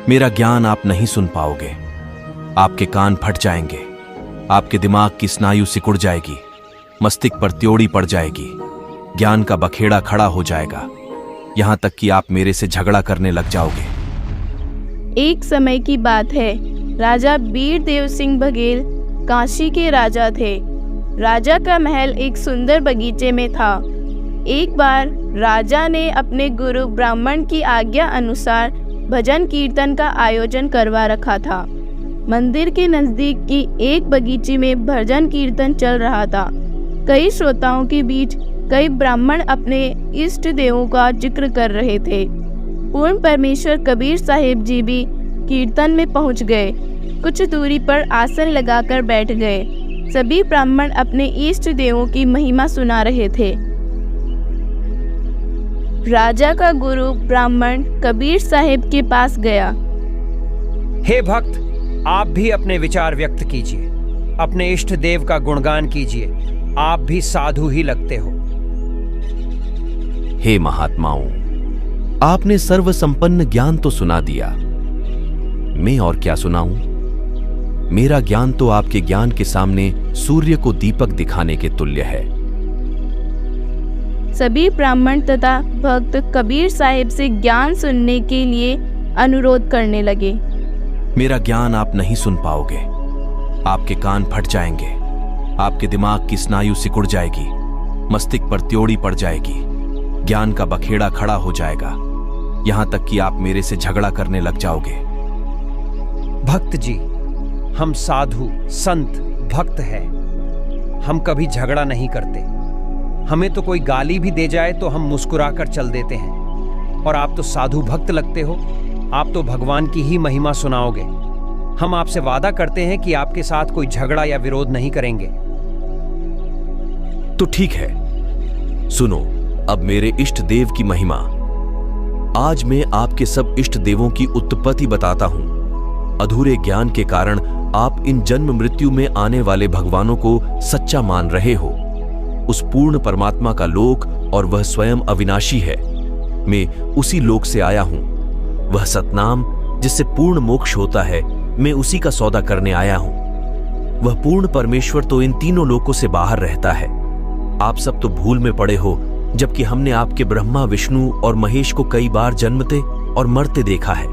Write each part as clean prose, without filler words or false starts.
मेरा ज्ञान आप नहीं सुन पाओगे। आपके कान फट जाएंगे, आपके दिमाग की स्नायु सिकुड़ जाएगी, मस्तिष्क पर त्योड़ी पड़ जाएगी, ज्ञान का बखेड़ा खड़ा हो जाएगा, यहां तक कि आप मेरे से झगड़ा करने लग जाओगे। एक समय की बात है, राजा बीर देव सिंह बघेल काशी के राजा थे। राजा का महल एक सुंदर बगीचे में था। एक बार राजा ने अपने गुरु ब्राह्मण की आज्ञा अनुसार भजन कीर्तन का आयोजन करवा रखा था। मंदिर के नज़दीक की एक बगीचे में भजन कीर्तन चल रहा था। कई श्रोताओं के बीच कई ब्राह्मण अपने इष्ट देवों का जिक्र कर रहे थे। पूर्ण परमेश्वर कबीर साहिब जी भी कीर्तन में पहुंच गए। कुछ दूरी पर आसन लगाकर बैठ गए। सभी ब्राह्मण अपने इष्ट देवों की महिमा सुना रहे थे। राजा का गुरु ब्राह्मण कबीर साहिब के पास गया। हे भक्त, आप भी अपने विचार व्यक्त कीजिए, अपने इष्ट देव का गुणगान कीजिए। आप भी साधु ही लगते हो। हे महात्माओं, आपने सर्व संपन्न ज्ञान तो सुना दिया, मैं और क्या सुनाऊं? मेरा ज्ञान तो आपके ज्ञान के सामने सूर्य को दीपक दिखाने के तुल्य है। सभी ब्राह्मण तथा भक्त कबीर साहिब से ज्ञान सुनने के लिए अनुरोध करने लगे। मेरा ज्ञान आप नहीं सुन पाओगे। आपके कान फट जाएंगे, आपके दिमाग की स्नायु सिकुड़ जाएगी, मस्तिष्क पर त्योड़ी पड़ जाएगी, ज्ञान का बखेड़ा खड़ा हो जाएगा, यहां तक कि आप मेरे से झगड़ा करने लग जाओगे। भक्त जी, हम साधु संत भक्त हैं। हम कभी झगड़ा नहीं करते। हमें तो कोई गाली भी दे जाए तो हम मुस्कुराकर चल देते हैं। और आप तो साधु भक्त लगते हो। आप तो भगवान की ही महिमा सुनाओगे। हम आपसे वादा करते हैं कि आपके साथ कोई झगड़ा या विरोध नहीं करेंगे। तो ठीक है, सुनो अब मेरे इष्ट देव की महिमा। आज मैं आपके सब इष्ट देवों की उत्पत्ति बताता हूं। अधूरे ज्ञान के कारण आप इन जन्म मृत्यु में आने वाले भगवानों को सच्चा मान रहे हो। उस पूर्ण परमात्मा का लोक और वह स्वयं अविनाशी है। मैं उसी लोक से आया हूं। वह सतनाम जिससे पूर्ण मोक्ष होता है, मैं उसी का सौदा करने आया हूं। वह पूर्ण परमेश्वर तो इन तीनों लोकों से बाहर रहता है। आप सब तो भूल में पड़े हो, जबकि हमने आपके ब्रह्मा विष्णु और महेश को कई बार जन्मते और मरते देखा है।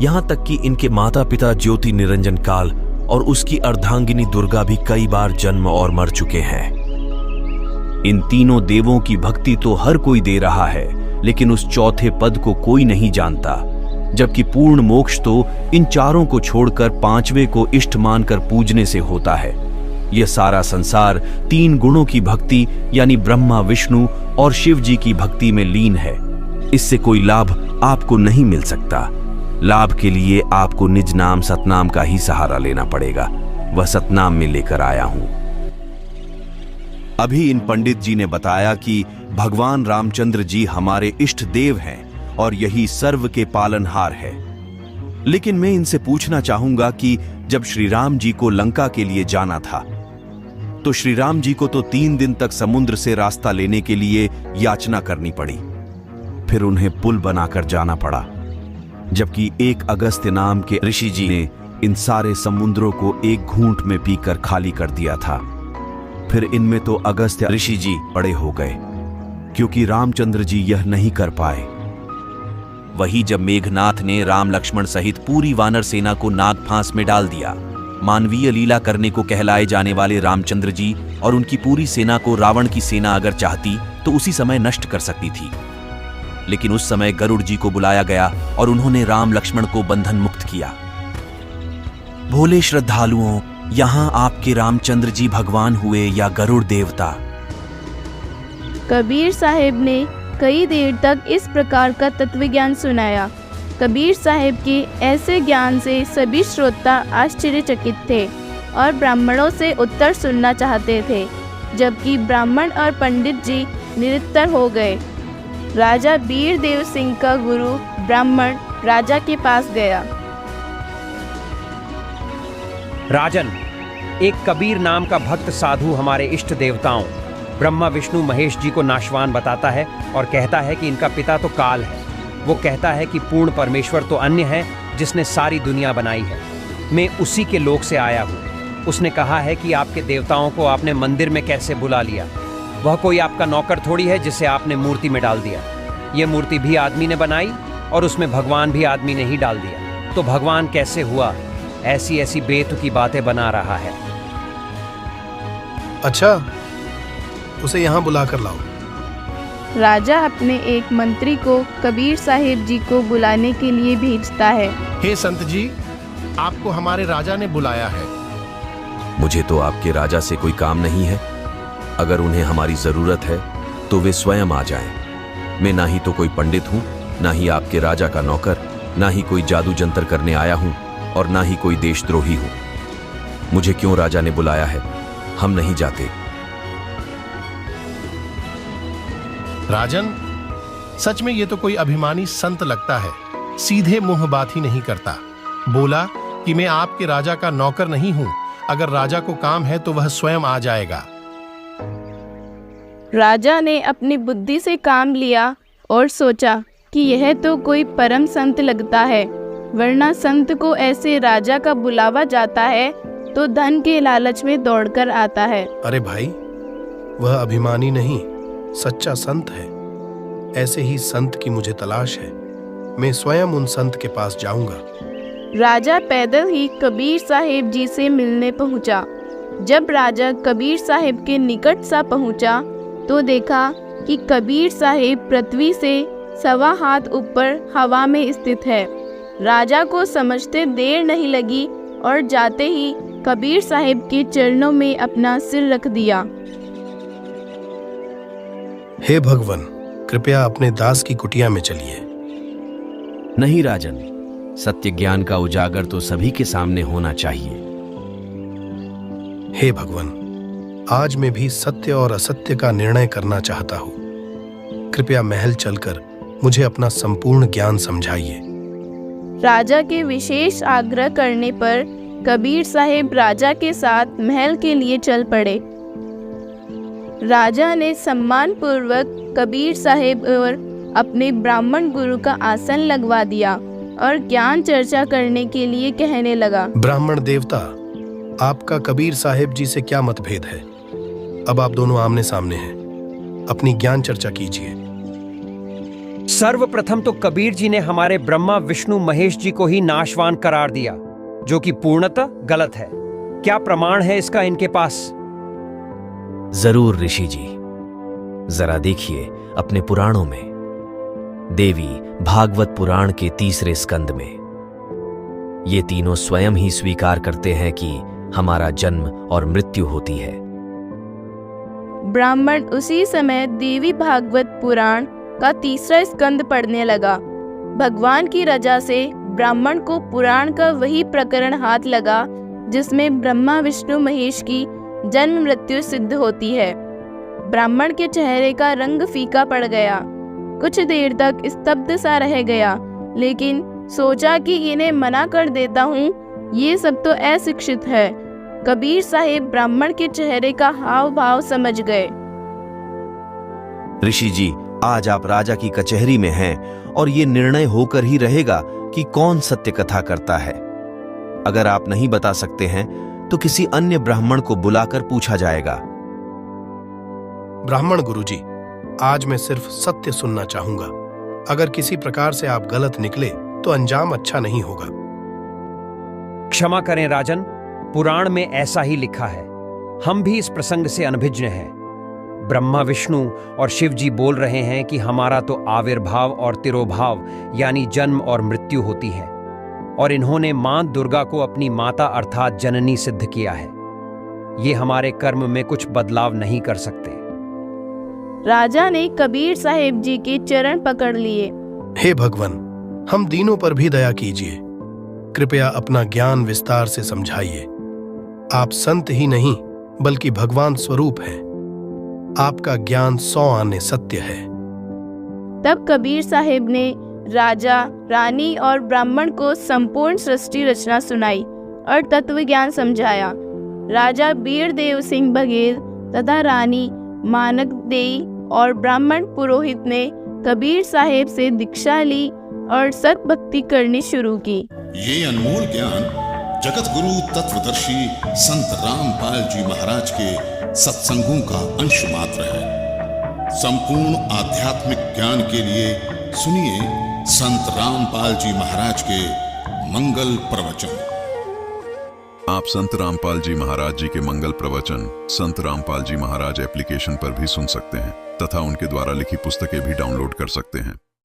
यहां तक कि इनके माता पिता ज्योति निरंजन काल और उसकी अर्धांगिनी दुर्गा भी कई बार जन्म और मर चुके हैं। इन तीनों देवों की भक्ति तो हर कोई दे रहा है, लेकिन उस चौथे पद को कोई नहीं जानता। जबकि पूर्ण मोक्ष तो इन चारों को छोड़कर पांचवें को इष्ट मानकर पूजने से होता है। यह सारा संसार तीन गुणों की भक्ति यानी ब्रह्मा विष्णु और शिव जी की भक्ति में लीन है। इससे कोई लाभ आपको नहीं मिल सकता। लाभ के लिए आपको निज नाम सतनाम का ही सहारा लेना पड़ेगा। वह सतनाम में लेकर आया हूं। अभी इन पंडित जी ने बताया कि भगवान रामचंद्र जी हमारे इष्ट देव हैं और यही सर्व के पालनहार है। लेकिन मैं इनसे पूछना चाहूंगा कि जब श्री राम जी को लंका के लिए जाना था, तो श्री राम जी को तो 3 दिन तक समुद्र से रास्ता लेने के लिए याचना करनी पड़ी। फिर उन्हें पुल बनाकर जाना पड़ा। जबकि एक अगस्त्य नाम के ऋषि जी ने इन सारे समुद्रों को एक घूंट में पीकर खाली कर दिया था। फिर इनमें तो अगस्त्य ऋषि जी बड़े हो गए, क्योंकि रामचंद्र जी यह नहीं कर पाए। वही जब मेघनाथ ने राम लक्ष्मण सहित पूरी वानर सेना को नाग फांस में डाल दिया। मानवीय लीला करने को कहलाए जाने वाले रामचंद्र जी और उनकी पूरी सेना को रावण की सेना अगर चाहती तो उसी समय नष्ट कर सकती थी। लेकिन उस समय गरुड़ जी को बुलाया गया और उन्होंने राम लक्ष्मण को बंधन मुक्त किया। भोले श्रद्धालुओं, यहां आपके रामचंद्र जी भगवान हुए या गरुड़ देवता? कबीर साहिब ने कई देर तक इस प्रकार का तत्व ज्ञान सुनाया। कबीर साहिब के ऐसे ज्ञान से सभी श्रोता आश्चर्यचकित थे और ब्राह्मणों से उत्तर सुनना चाहते थे, जबकि ब्राह्मण और पंडित जी निरुत्तर हो गए। राजा बीर देव सिंह का गुरु ब्राह्मण राजा के पास गया। राजन, एक कबीर नाम का भक्त साधु हमारे इष्ट देवताओं ब्रह्मा विष्णु महेश जी को नाशवान बताता है और कहता है कि इनका पिता तो काल है। वो कहता है कि पूर्ण परमेश्वर तो अन्य है जिसने सारी दुनिया बनाई है। मैं उसी के लोक से आया हूँ। उसने कहा है कि आपके देवताओं को आपने मंदिर में कैसे बुला लिया। वह कोई आपका नौकर थोड़ी है जिसे आपने मूर्ति में डाल दिया। ये मूर्ति भी आदमी ने बनाई और उसमें भगवान भी आदमी ने ही डाल दिया। तो भगवान कैसे हुआ? ऐसी ऐसी बेतुकी बातें बना रहा है। अच्छा, उसे यहाँ बुला कर लाओ। राजा अपने एक मंत्री को कबीर साहिब जी को बुलाने के लिए भेजता है। हे संत जी, आपको हमारे राजा ने बुलाया है। मुझे तो आपके राजा से कोई काम नहीं है। अगर उन्हें हमारी जरूरत है तो वे स्वयं आ जाएं। मैं ना ही तो कोई पंडित हूं, ना ही आपके राजा का नौकर, ना ही कोई जादू जंतर करने आया हूं और ना ही कोई देशद्रोही हूं। मुझे क्यों राजा ने बुलाया है? हम नहीं जाते। राजन, सच में ये तो कोई अभिमानी संत लगता है। सीधे मुंह बात ही नहीं करता। बोला कि मैं आपके राजा का नौकर नहीं हूं। अगर राजा को काम है तो वह स्वयं आ जाएगा। राजा ने अपनी बुद्धि से काम लिया और सोचा कि यह तो कोई परम संत लगता है, वरना संत को ऐसे राजा का बुलावा जाता है तो धन के लालच में दौड़कर आता है। अरे भाई, वह अभिमानी नहीं, सच्चा संत है। ऐसे ही संत की मुझे तलाश है। मैं स्वयं उन संत के पास जाऊंगा। राजा पैदल ही कबीर साहिब जी से मिलने पहुंचा। जब राजा कबीर साहिब के निकट सा पहुंचा तो देखा कि कबीर साहिब पृथ्वी से 1.25 हाथ ऊपर हवा में स्थित है। राजा को समझते देर नहीं लगी और जाते ही कबीर साहिब के चरणों में अपना सिर रख दिया। हे भगवान, कृपया अपने दास की कुटिया में चलिए। नहीं राजन, सत्य ज्ञान का उजागर तो सभी के सामने होना चाहिए। हे भगवान, आज मैं भी सत्य और असत्य का निर्णय करना चाहता हूँ। कृपया महल चलकर मुझे अपना संपूर्ण ज्ञान समझाइए। राजा के विशेष आग्रह करने पर कबीर साहिब राजा के साथ महल के लिए चल पड़े। राजा ने सम्मान पूर्वक कबीर साहिब और अपने ब्राह्मण गुरु का आसन लगवा दिया और ज्ञान चर्चा करने के लिए कहने लगा। ब्राह्मण देवता, आपका कबीर साहिब जी से क्या मतभेद है? अब आप दोनों आमने सामने हैं, अपनी ज्ञान चर्चा कीजिए। सर्वप्रथम तो कबीर जी ने हमारे ब्रह्मा विष्णु महेश जी को ही नाशवान करार दिया, जो कि पूर्णतः गलत है। क्या प्रमाण है इसका इनके पास? जरूर ऋषि जी, जरा देखिए अपने पुराणों में। देवी भागवत पुराण के 3 स्कंद में ये तीनों स्वयं ही स्वीकार करते हैं कि हमारा जन्म और मृत्यु होती है। ब्राह्मण उसी समय देवी भागवत पुराण का 3 स्कंद पढ़ने लगा। भगवान की रजा से ब्राह्मण को पुराण का वही प्रकरण हाथ लगा जिसमें ब्रह्मा विष्णु महेश की जन्म मृत्यु सिद्ध होती है। ब्राह्मण के चेहरे का रंग फीका पड़ गया। कुछ देर तक स्तब्ध सा रह गया, लेकिन सोचा कि इन्हें मना कर देता हूँ, ये सब तो अशिक्षित है। कबीर साहिब ब्राह्मण के चेहरे का हाव भाव समझ गए। ऋषि जी, आज आप राजा की कचहरी में हैं और ये निर्णय होकर ही रहेगा कि कौन सत्य कथा करता है। अगर आप नहीं बता सकते हैं तो किसी अन्य ब्राह्मण को बुलाकर पूछा जाएगा। ब्राह्मण गुरुजी, आज मैं सिर्फ सत्य सुनना चाहूंगा। अगर किसी प्रकार से आप गलत निकले तो अंजाम अच्छा नहीं होगा। क्षमा करें राजन, पुराण में ऐसा ही लिखा है। हम भी इस प्रसंग से अनभिज्ञ हैं। ब्रह्मा विष्णु और शिव जी बोल रहे हैं कि हमारा तो आविर्भाव और तिरोभाव यानी जन्म और मृत्यु होती है, और इन्होंने मां दुर्गा को अपनी माता अर्थात जननी सिद्ध किया है। ये हमारे कर्म में कुछ बदलाव नहीं कर सकते। राजा ने कबीर साहिब जी के चरण पकड़ लिए। हे भगवान, हम दीनों पर भी दया कीजिए। कृपया अपना ज्ञान विस्तार से समझाइए। आप संत ही नहीं बल्कि भगवान स्वरूप हैं। आपका ज्ञान 100 आने सत्य है। तब कबीर साहिब ने राजा, रानी और ब्राह्मण को संपूर्ण सृष्टि रचना सुनाई और तत्व ज्ञान समझाया। राजा बीरदेव सिंह बघेल तथा रानी मानक देई और ब्राह्मण पुरोहित ने कबीर साहिब से दीक्षा ली और सत भक्ति करनी शुरू की। ये अनमोल ज्ञान जगत गुरु तत्वदर्शी संत रामपाल जी महाराज के सत्संगों का अंश मात्र है। संपूर्ण आध्यात्मिक ज्ञान के लिए सुनिए संत रामपाल जी महाराज के मंगल प्रवचन। आप संत रामपाल जी महाराज जी के मंगल प्रवचन संत रामपाल जी महाराज एप्लीकेशन पर भी सुन सकते हैं तथा उनके द्वारा लिखी पुस्तकें भी डाउनलोड कर सकते हैं।